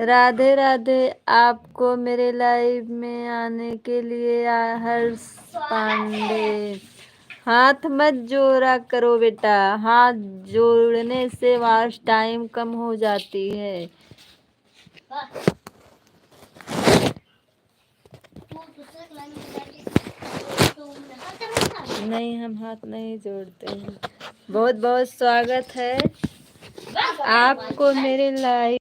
राधे राधे। आपको मेरे लाइव में आने के लिए हर्ष पांडे। हाथ मत जोड़ा करो बेटा, हाथ जोड़ने से वॉच टाइम कम हो जाती है। नहीं, हम हाथ नहीं जोड़ते हैं। बहुत बहुत स्वागत है आपको मेरे लाइव।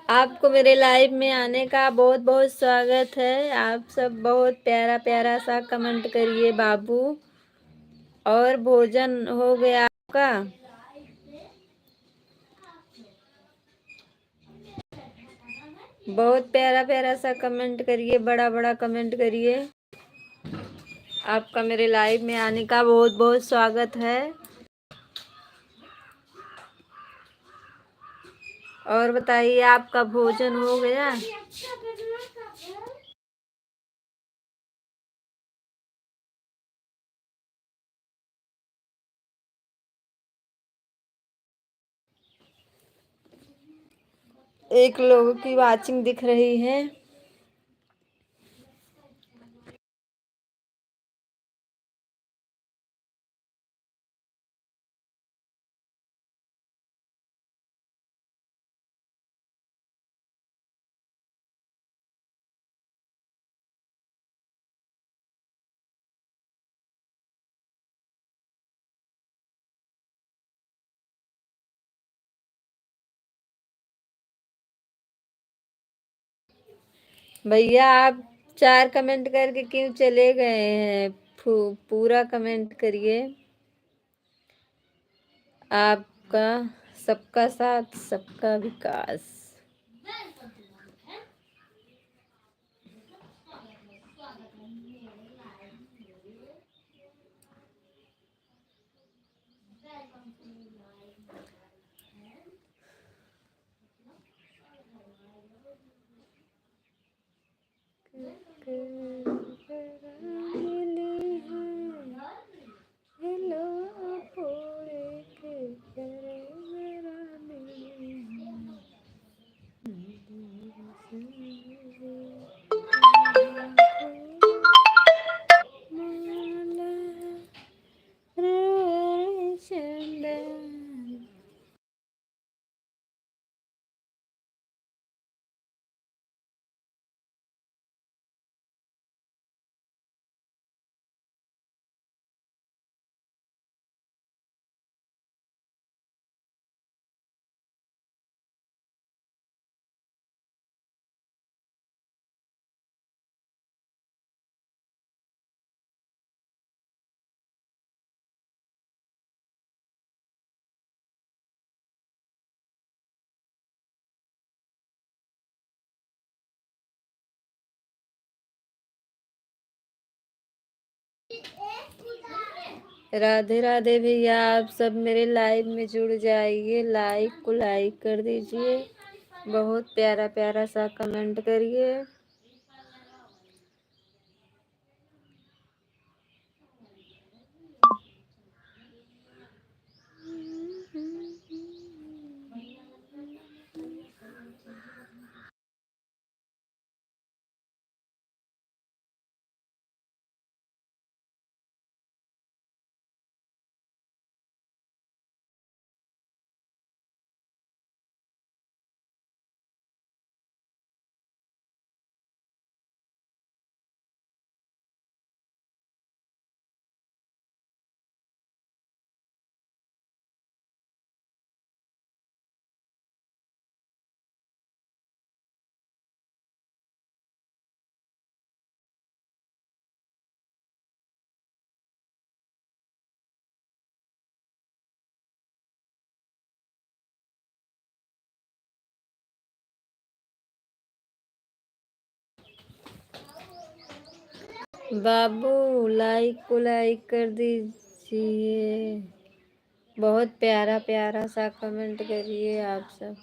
आपको मेरे लाइव में आने का बहुत बहुत स्वागत है। आप सब बहुत प्यारा प्यारा सा कमेंट करिए बाबू। और भोजन हो गया आपका? बहुत प्यारा प्यारा सा कमेंट करिए, बड़ा बड़ा कमेंट करिए। आपका मेरे लाइव में आने का बहुत बहुत स्वागत है। और बताइए, आपका भोजन हो गया? एक लोगों की वाचिंग दिख रही है। भैया आप 4 कमेंट करके क्यों चले गए हैं? पूरा कमेंट करिए। आपका सबका साथ सबका विकास। राधे राधे भैया, आप सब मेरे लाइव में जुड़ जाइए। लाइक को लाइक कर दीजिए, बहुत प्यारा प्यारा सा कमेंट करिए। बाबू लाइक को लाइक कर दीजिए। बहुत प्यारा प्यारा सा कमेंट करिए आप सब।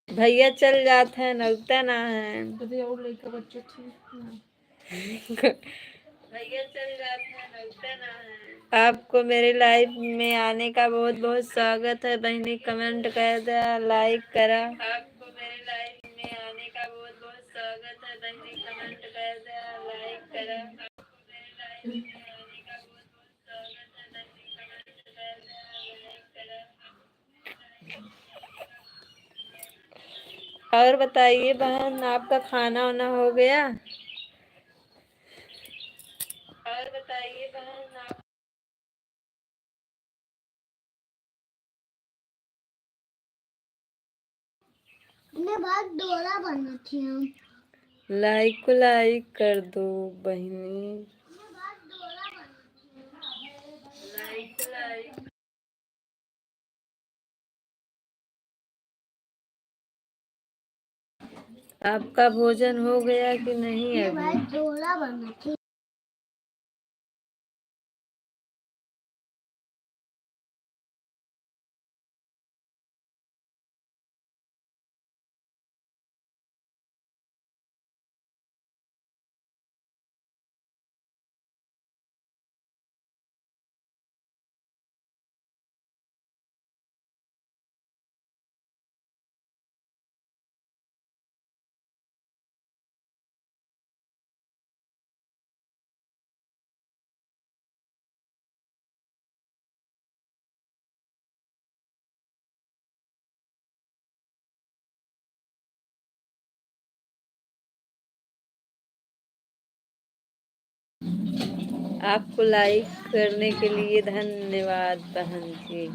भैया चल जाते हैं, लगता ना है। भैया चल जाते हैं, लगता ना है। आपको मेरे लाइव में आने का बहुत बहुत स्वागत है। बहनी कमेंट कर दिया, लाइक करा। आपको मेरे लाइव में आने का बहुत बहुत स्वागत है। बहनी कमेंट कर दिया, लाइक करा। आपको मेरे लाइव में आने का बहुत बहुत स्वागत है। बहनी कमेंट कर दिया, लाइक करा। और बताइए बहन, आपका खाना वाना हो गया? और बताइए बहन, आप बात डोरा बना थी। लाइक को लाइक कर दो बहनी। लाइक को लाइक। आपका भोजन हो गया कि नहीं अभी? आपको लाइक करने के लिए धन्यवाद बहन जी।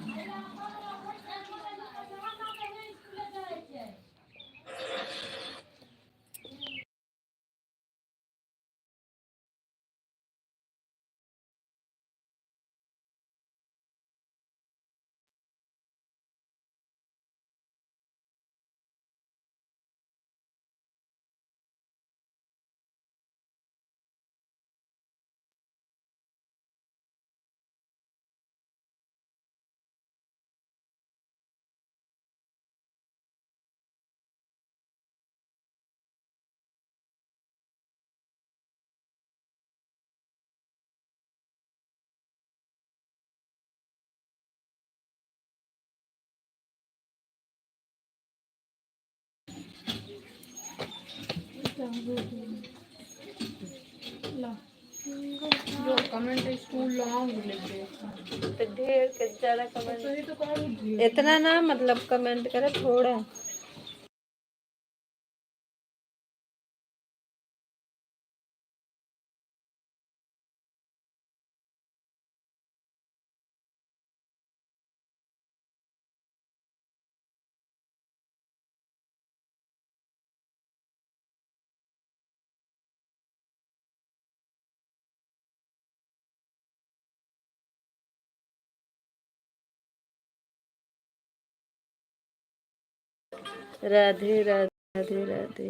जो कमेंट स्कूल लॉन्ग लिखे तो ढेर के ज्यादा कमेंट इतना ना मतलब कमेंट करे थोड़ा। राधे राधे राधे राधे।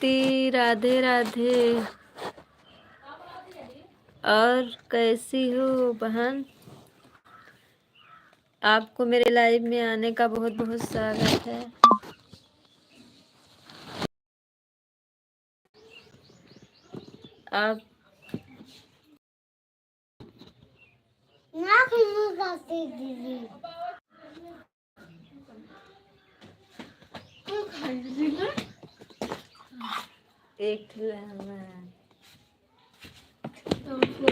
ती राधे राधे। और कैसी हो बहन? आपको मेरे लाइव में आने का बहुत बहुत स्वागत है। आप दीदी तो खाई दीदी ना एक में तो उसको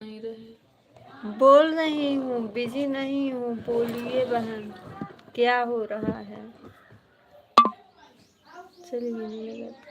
नहीं रहे। बोल रही हूँ, बिजी नहीं हूँ, बोलिए बहन, क्या हो रहा है? चलिए नहीं लगा।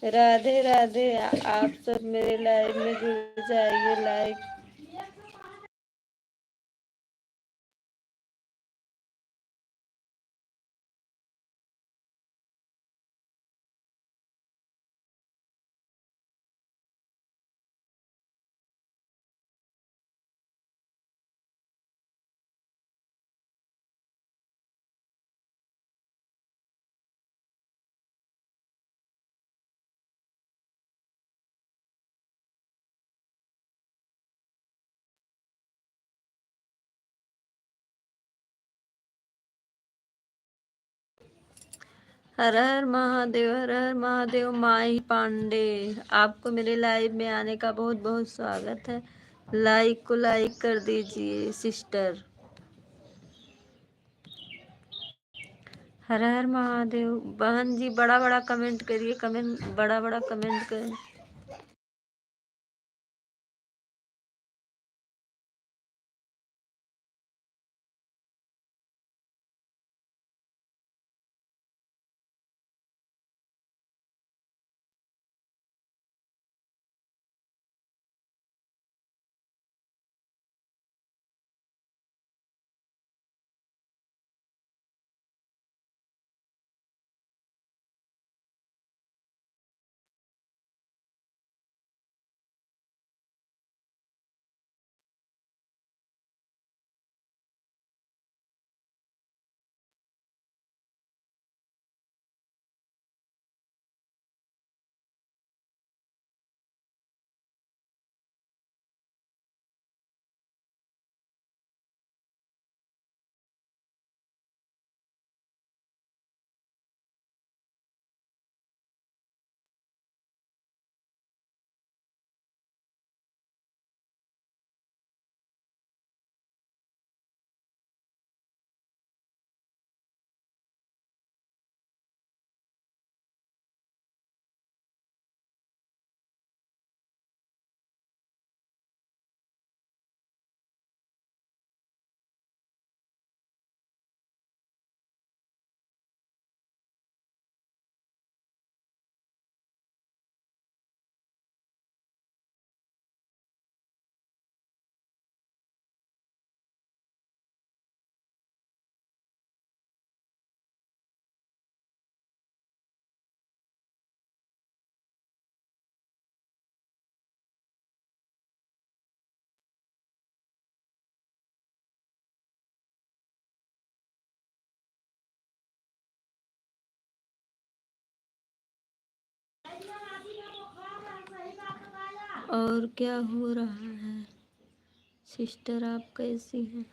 राधे राधे। आप सब मेरे लाइव में जुड़ जाइए, लाइक। हर हर महादेव, हर हर महादेव। माही पांडे, आपको मेरे लाइव में आने का बहुत बहुत स्वागत है। लाइक को लाइक कर दीजिए सिस्टर। हर हर महादेव। बहन जी बड़ा बड़ा कमेंट करिए, कमेंट बड़ा बड़ा कमेंट करें। और क्या हो रहा है सिस्टर, आप कैसी हैं?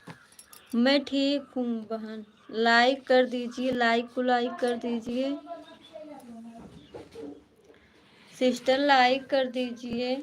मैं ठीक हूँ बहन। लाइक कर दीजिए, लाइक को लाइक कर दीजिए सिस्टर, लाइक कर दीजिए।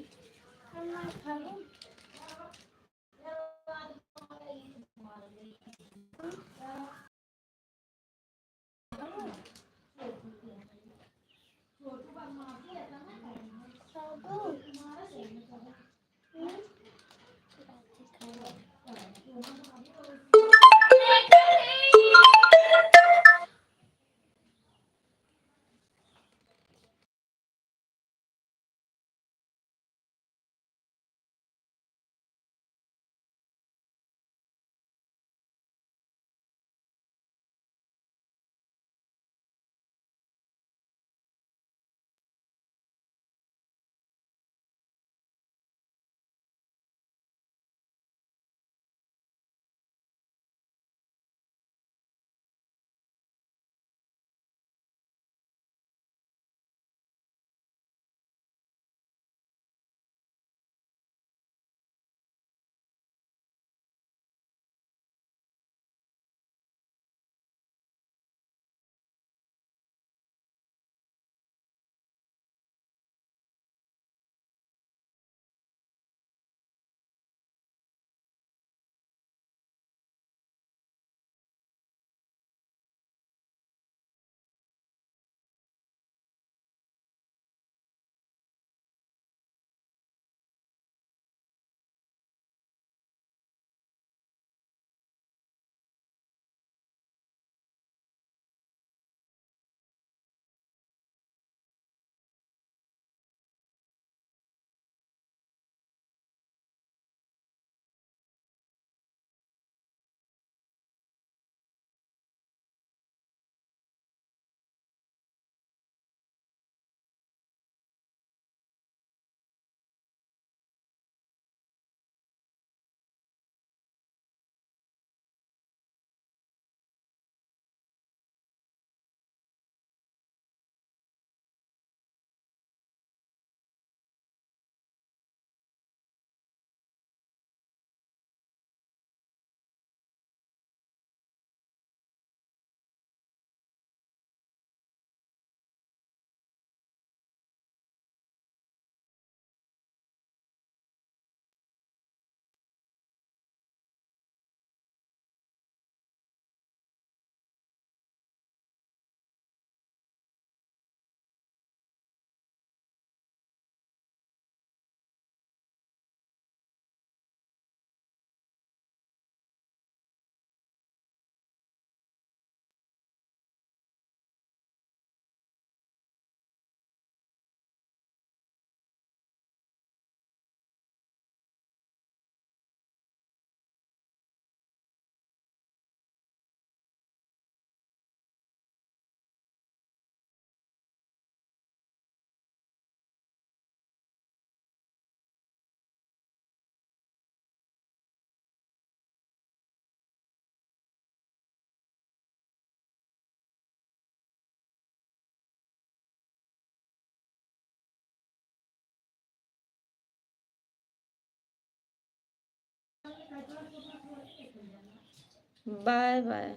Bye bye.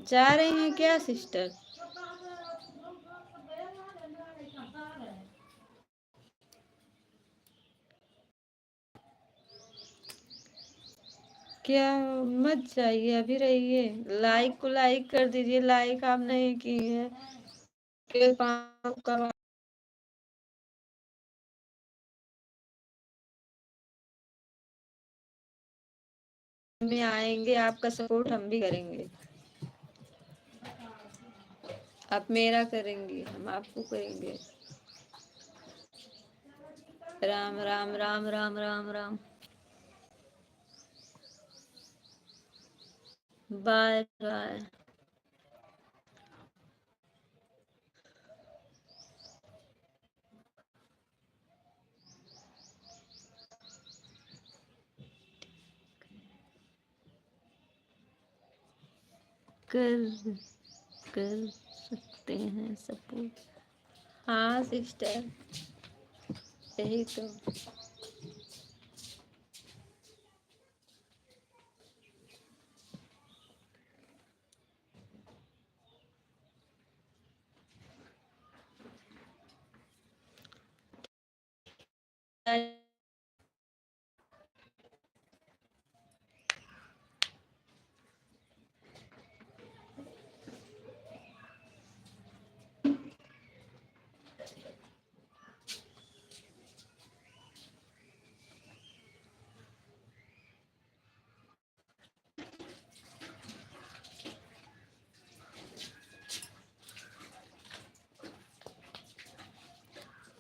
जा रही हैं क्या सिस्टर? क्या? मत जाइए, अभी रहिए। लाइक को लाइक कर दीजिए, लाइक आप नहीं की है। में आएंगे, आपका सपोर्ट हम भी करेंगे। आप मेरा करेंगे, हम आपको करेंगे। राम राम राम राम राम राम। Bye bye. कर कर सकते हैं सपोर्ट। हाँ सिस्टर, यही तो।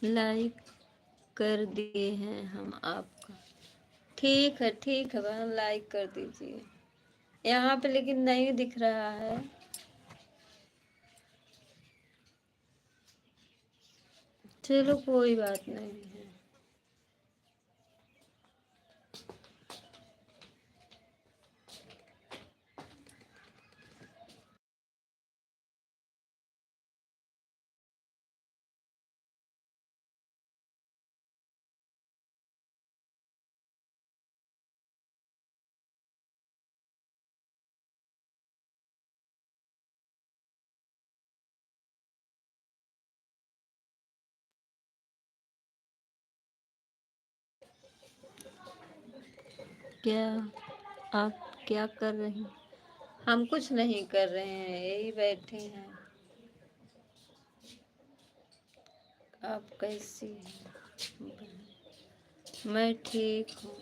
लाइक कर दिए हैं हम आपका। ठीक है बहन, लाइक कर दीजिए। यहाँ पे लेकिन नहीं दिख रहा है। चलो कोई बात नहीं है। क्या आप क्या कर रहे हैं? हम कुछ नहीं कर रहे हैं, यही बैठे हैं। आप कैसी हैं? मैं ठीक हूँ।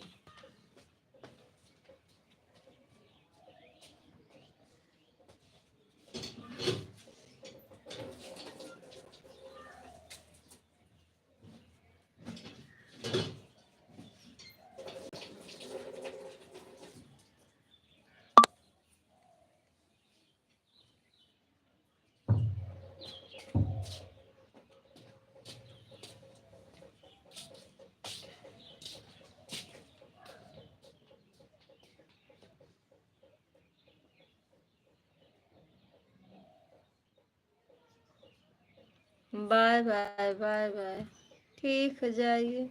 Bye bye bye bye. ठीक है, जाइए।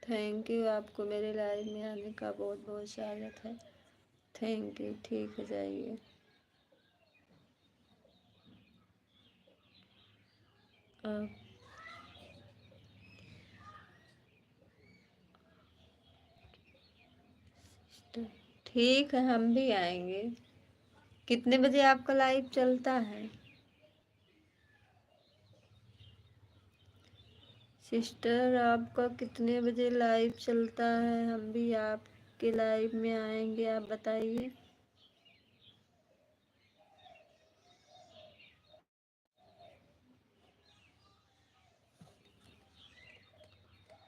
थैंक यू, आपको मेरे लाइफ में आने का बहुत बहुत स्वागत है। थैंक यू, ठीक है, जाइए। आप ठीक है, हम भी आएंगे। कितने बजे आपका लाइव चलता है सिस्टर? आपका कितने बजे लाइव चलता है? हम भी आपके लाइव में आएंगे, आप बताइए।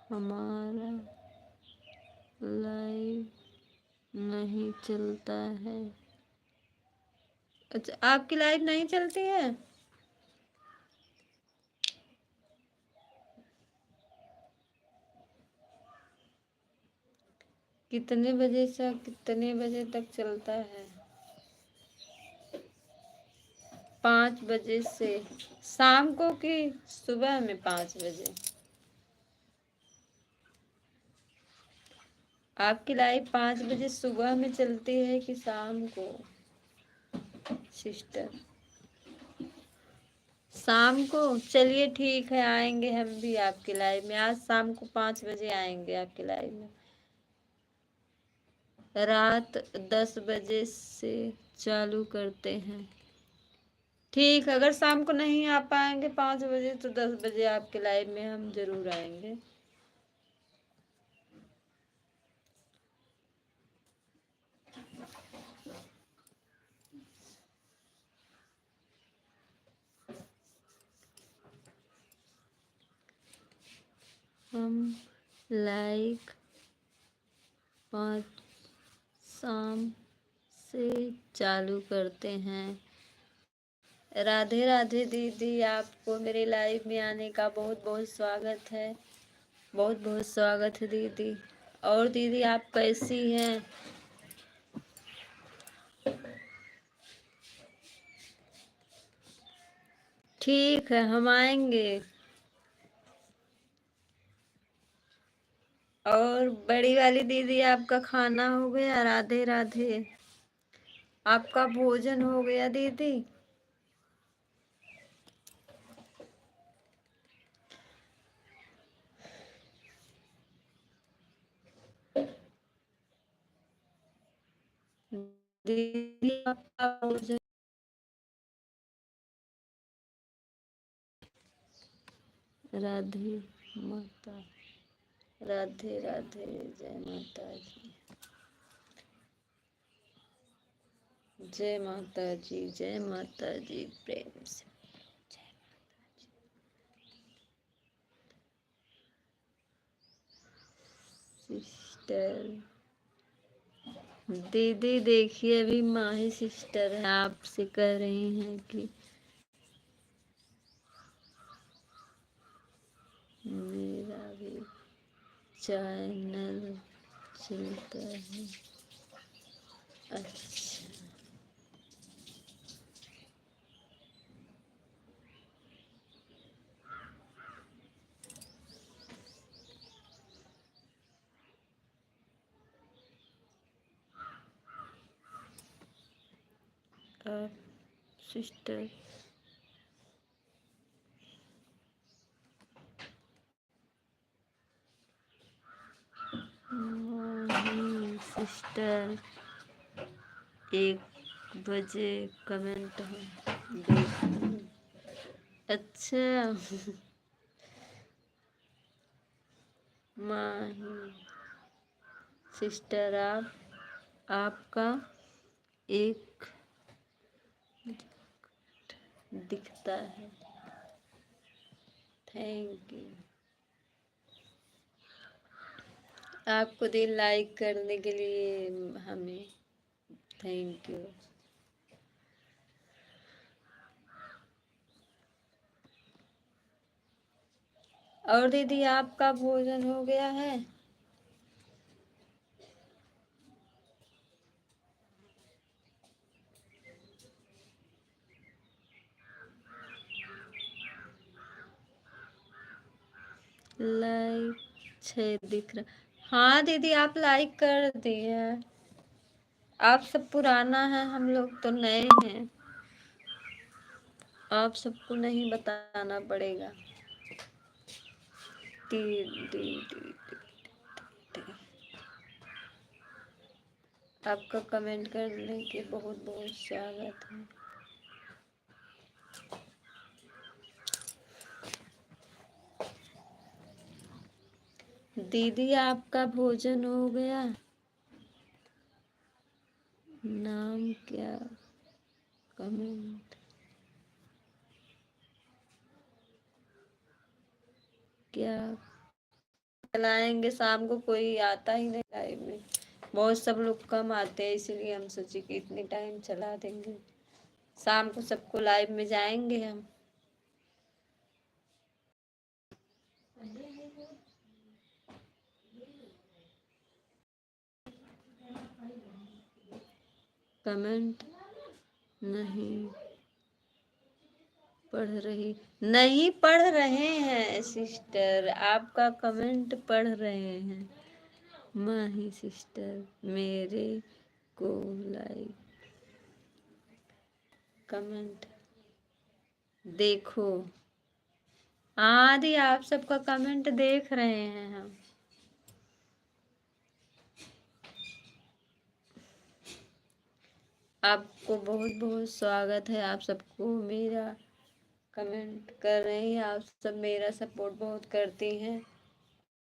हमारा लाइव नहीं चलता है। अच्छा, आपकी लाइव नहीं चलती है? कितने बजे से कितने बजे तक चलता है? 5 बजे से शाम को कि सुबह में 5 बजे? आपकी लाइव 5 बजे सुबह में चलती है कि शाम को सिस्टर? शाम को? चलिए ठीक है, आएंगे हम भी आपकी लाइव में। आज शाम को 5 बजे आएंगे आपकी लाइव में। रात 10 बजे से चालू करते हैं। ठीक, अगर शाम को नहीं आ पाएंगे 5 बजे तो 10 बजे आपके लाइव में हम जरूर आएंगे। हम लाइक 5 शाम से चालू करते हैं। राधे राधे दीदी, आपको मेरे लाइव में आने का बहुत बहुत स्वागत है। बहुत बहुत स्वागत है दीदी। और दीदी आप कैसी हैं? ठीक है, हम आएंगे। और बड़ी वाली दीदी, आपका खाना हो गया? राधे राधे। आपका भोजन हो गया दीदी? दीदी आपका भोजन? राधे माता, राधे राधे, जय माता जी, जय माता जी, जय माता जी। प्रेम से सिस्टर। दीदी देखिए, अभी माही सिस्टर है, आपसे कह रही हैं कि मेरा भी चैनल चलता है। अच्छा, आप सिस्टर माही सिस्टर 1 बजे कमेंट हम देखूं। अच्छा माही सिस्टर, आपका एक दिखता है। Thank you. आपको दिल लाइक करने के लिए हमें थैंक यू। और दीदी आपका भोजन हो गया है? लाइक 6 दिख रहा। हाँ दीदी, आप लाइक कर दिए हैं। आप सब पुराना है, हम लोग तो नए हैं। आप सबको नहीं बताना पड़ेगा। दी दी दी दी। आपका कमेंट करने के बहुत बहुत स्वागत है। दीदी आपका भोजन हो गया? नाम क्या? कमेंट क्या? चलाएंगे शाम को, कोई आता ही नहीं लाइव में। बहुत सब लोग कम आते हैं, इसीलिए हम सोचे कि इतने टाइम चला देंगे। शाम को सबको लाइव में जाएंगे हम। कमेंट नहीं नहीं पढ़ रहे हैं सिस्टर, आपका कमेंट पढ़ रहे हैं। माही सिस्टर मेरे को लाइक कमेंट देखो। आदि आप सबका कमेंट देख रहे हैं हम। आपको बहुत बहुत स्वागत है। आप सबको मेरा कमेंट कर रहे हैं। आप सब मेरा सपोर्ट बहुत करती हैं।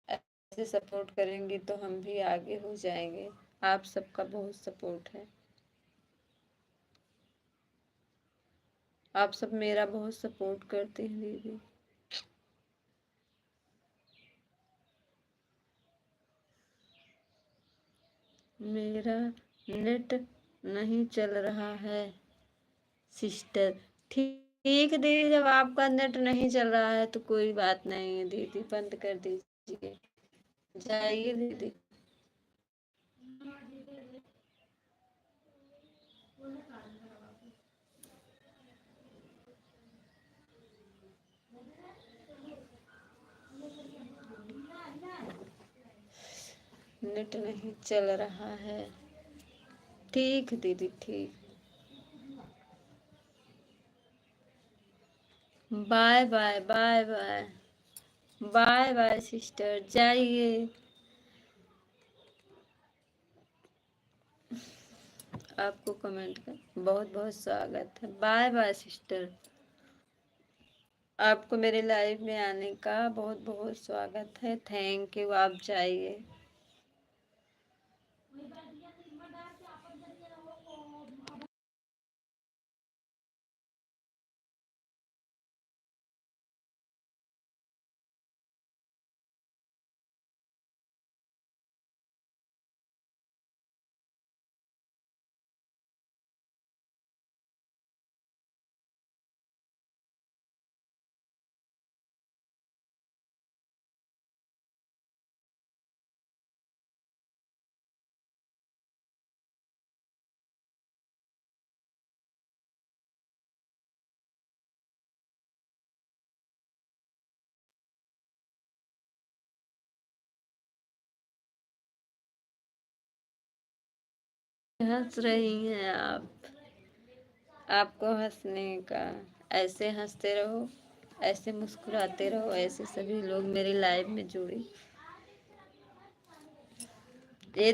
ऐसे सपोर्ट करेंगी तो हम भी आगे हो जाएंगे। आप सबका बहुत सपोर्ट है। आप सब मेरा बहुत सपोर्ट करते हैं दीदी। मेरा नेट नहीं चल रहा है सिस्टर। ठीक है दीदी, जब आपका नेट नहीं चल रहा है तो कोई बात नहीं है दीदी, बंद कर दीजिए। जाइए दीदी। नेट नहीं चल रहा है। ठीक है दीदी, ठीक। Bye bye bye bye bye bye sister, जाइए। आपको कमेंट का बहुत बहुत स्वागत है। Bye bye sister. आपको मेरे लाइव में आने का बहुत बहुत स्वागत है। Thank you. आप जाइए। हंस रही हैं आप। आपको हंसने का, ऐसे हंसते रहो, ऐसे मुस्कुराते रहो, ऐसे सभी लोग मेरे लाइव में जुड़े। ये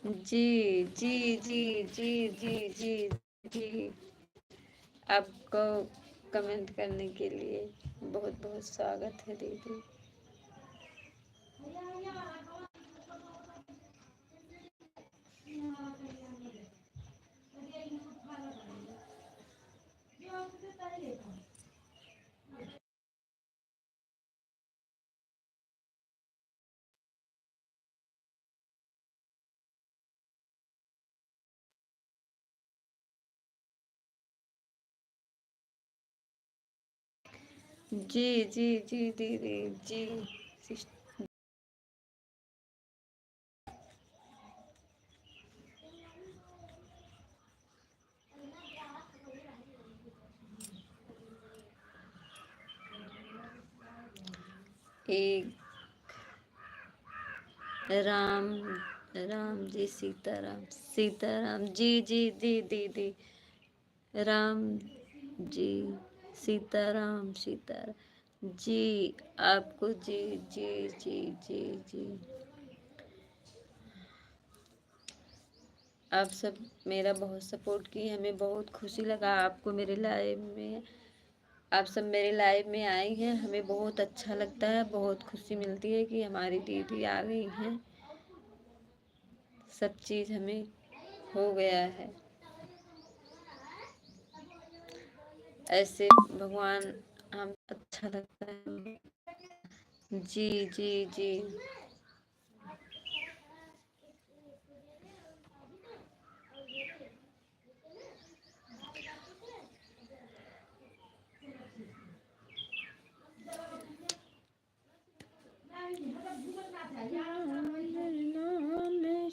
जी जी जी जी जी जी जी। आपको कमेंट करने के लिए बहुत बहुत स्वागत है दीदी। जी जी जी दीदी जी। एक राम राम जी सीताराम सीताराम जी जी दी दीदी। राम जी सीताराम सीताराम जी। आपको जी जी जी जी जी। आप सब मेरा बहुत सपोर्ट किए, हमें बहुत खुशी लगा आपको मेरे लाइव में। आप सब मेरे लाइव में आई हैं, हमें बहुत अच्छा लगता है, बहुत खुशी मिलती है कि हमारी दीदी आ गई हैं। सब चीज़ हमें हो गया है। ऐसे भगवान हम अच्छा लगता है। जी जी जी।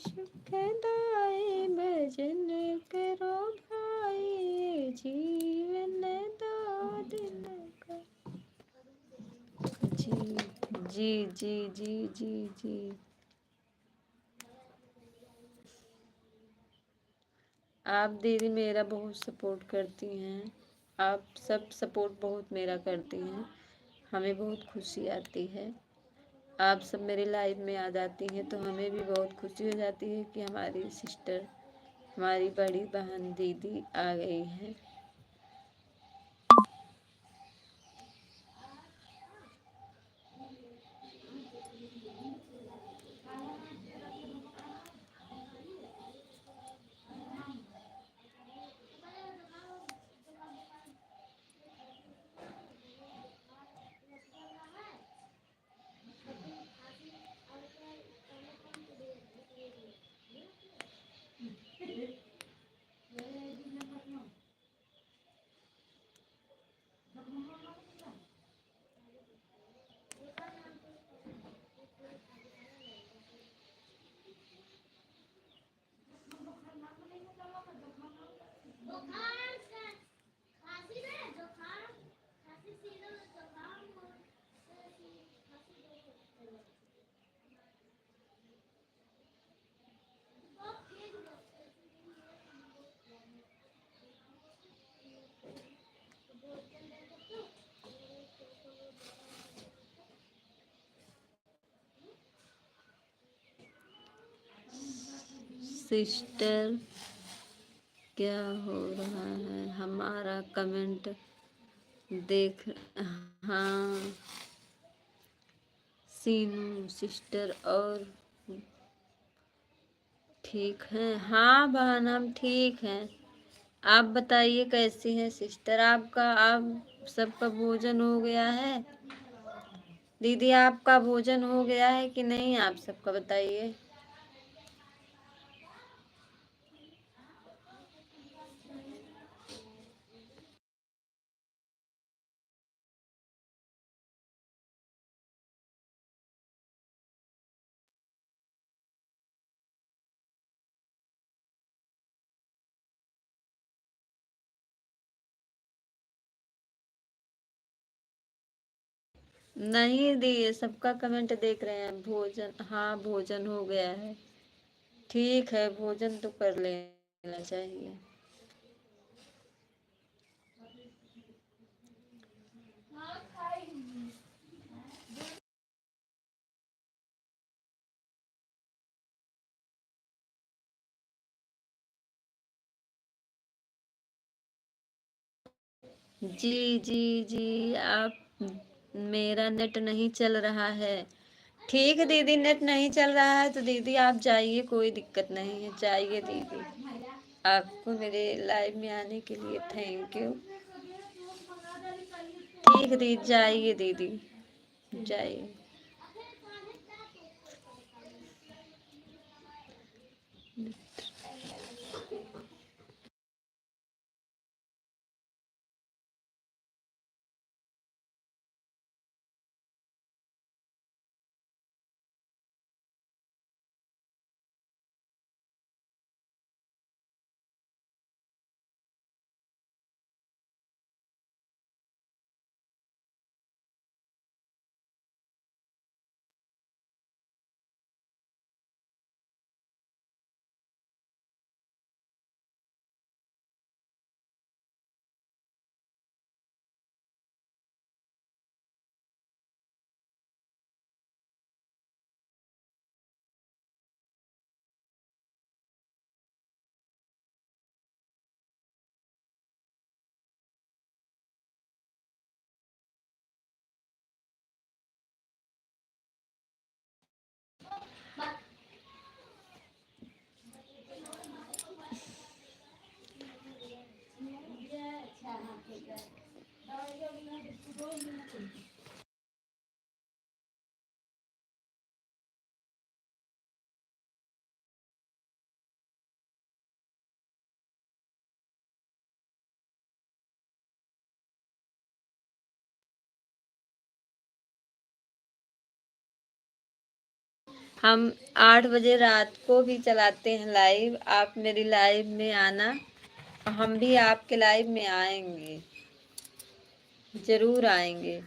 शुक्राए भजन करो भाई, जीवन दो दिन का। जी जी जी जी जी जी। आप दीदी मेरा बहुत सपोर्ट करती हैं, आप सब सपोर्ट बहुत मेरा करती हैं, हमें बहुत खुशी आती है। आप सब मेरी लाइफ में आ जाती हैं तो हमें भी बहुत खुशी हो जाती है कि हमारी सिस्टर, हमारी बड़ी बहन दीदी आ गई है। सिस्टर क्या हो रहा है, हमारा कमेंट देख। हाँ सीनू सिस्टर और ठीक हैं। हाँ बहन हम ठीक हैं। आप बताइए कैसी हैं सिस्टर? आपका आप सबका भोजन हो गया है? दीदी आपका भोजन हो गया है कि नहीं, आप सबका बताइए। नहीं दी, सबका कमेंट देख रहे हैं। भोजन, हाँ भोजन हो गया है। ठीक है, भोजन तो कर लेना चाहिए। जी जी जी। आप, मेरा नेट नहीं चल रहा है। ठीक है दीदी, नेट नहीं चल रहा है तो दीदी आप जाइए, कोई दिक्कत नहीं है, जाइए दीदी। आपको मेरे लाइव में आने के लिए थैंक यू। ठीक है दीदी, जाइए दीदी, जाइए। हम 8 बजे रात को भी चलाते हैं लाइव। आप मेरी लाइव में आना, हम भी आपके लाइव में आएंगे, जरूर आएंगे।